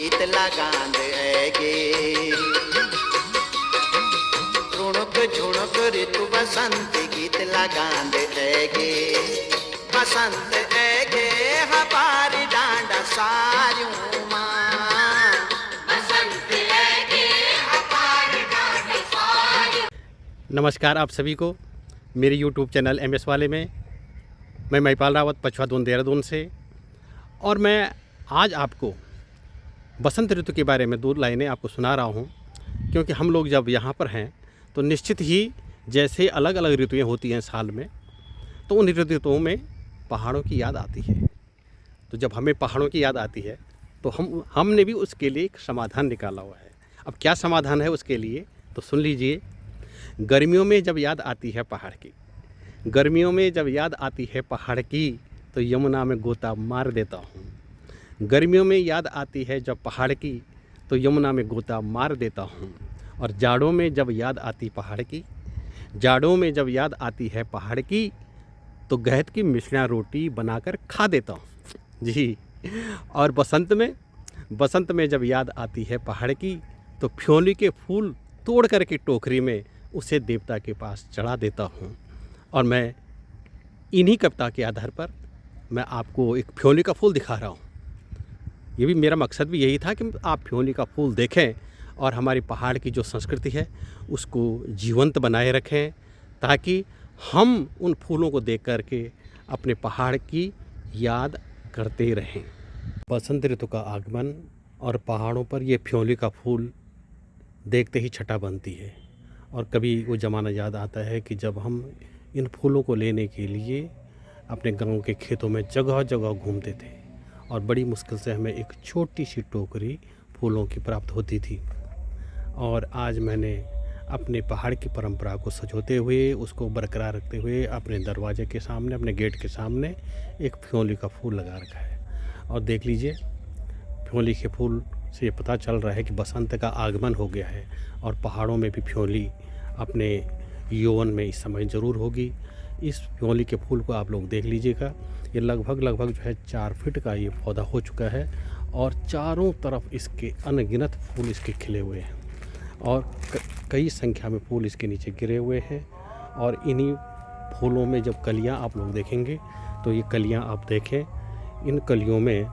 गीत लगांद ऐगे रुणुक झुणुक ऋतु बसंत गीत लगांद ऐगे बसंत ऐगे हमारी डांडा सारियों मां बसंत ऐगे हमारी डांडा सारियों। नमस्कार आप सभी को मेरे YouTube चैनल MS वाले में मैं महिपाल रावत पछवादून देहरादून से, और मैं आज आपको बसंत ऋतु के बारे में 2 लाइनें आपको सुना रहा हूँ। क्योंकि हम लोग जब यहाँ पर हैं तो निश्चित ही जैसे अलग अलग ऋतुएँ होती हैं साल में, तो उन ऋतुओं में पहाड़ों की याद आती है। तो जब हमें पहाड़ों की याद आती है तो हमने भी उसके लिए एक समाधान निकाला हुआ है। अब क्या समाधान है उसके लिए तो सुन लीजिए। गर्मियों में जब याद आती है पहाड़ की, गर्मियों में जब याद आती है पहाड़ की, तो यमुना में गोता मार देता हूँ। गर्मियों में याद आती है जब पहाड़ की, तो यमुना में गोता मार देता हूँ। और जाड़ों में जब याद आती पहाड़ की, जाड़ों में जब याद आती है पहाड़ की, तो गहत की मिश्रा रोटी बनाकर खा देता हूँ जी। और बसंत में जब याद आती है पहाड़ की, तो फ्योली के फूल तोड़ करके टोकरी में उसे देवता के पास चढ़ा देता हूँ। और मैं इन्हीं कविता के आधार पर मैं आपको एक फ्योली का फूल दिखा रहा हूँ। ये भी मेरा मकसद भी यही था कि आप फ्योली का फूल देखें और हमारी पहाड़ की जो संस्कृति है उसको जीवंत बनाए रखें, ताकि हम उन फूलों को देख करके अपने पहाड़ की याद करते रहें। बसंत ऋतु का आगमन और पहाड़ों पर ये फ्योली का फूल देखते ही छटा बनती है। और कभी वो ज़माना याद आता है कि जब हम इन फूलों को लेने के लिए अपने गांव के खेतों में जगह जगह घूमते थे, और बड़ी मुश्किल से हमें एक छोटी सी टोकरी फूलों की प्राप्त होती थी। और आज मैंने अपने पहाड़ की परंपरा को सजोते हुए, उसको बरकरार रखते हुए अपने दरवाजे के सामने, अपने गेट के सामने एक फ्योली का फूल लगा रखा है। और देख लीजिए, फ्योली के फूल से ये पता चल रहा है कि बसंत का आगमन हो गया है। और पहाड़ों में भी फ्योली अपने यौवन में इस समय ज़रूर होगी। इस फ्योली के फूल को आप लोग देख लीजिएगा। ये लगभग जो है 4 फीट का ये पौधा हो चुका है, और चारों तरफ इसके अनगिनत फूल इसके खिले हुए हैं, और कई संख्या में फूल इसके नीचे गिरे हुए हैं। और इन्हीं फूलों में जब कलियां आप लोग देखेंगे, तो ये कलियां आप देखें, इन कलियों में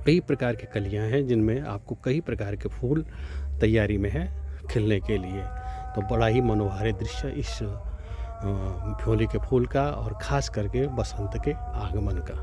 कई प्रकार की कलियां हैं, जिनमें आपको कई प्रकार के फूल तैयारी में हैं खिलने के लिए। तो बड़ा ही मनोहारी दृश्य इस फ्योली के फूल का, और ख़ास करके बसंत के आगमन का।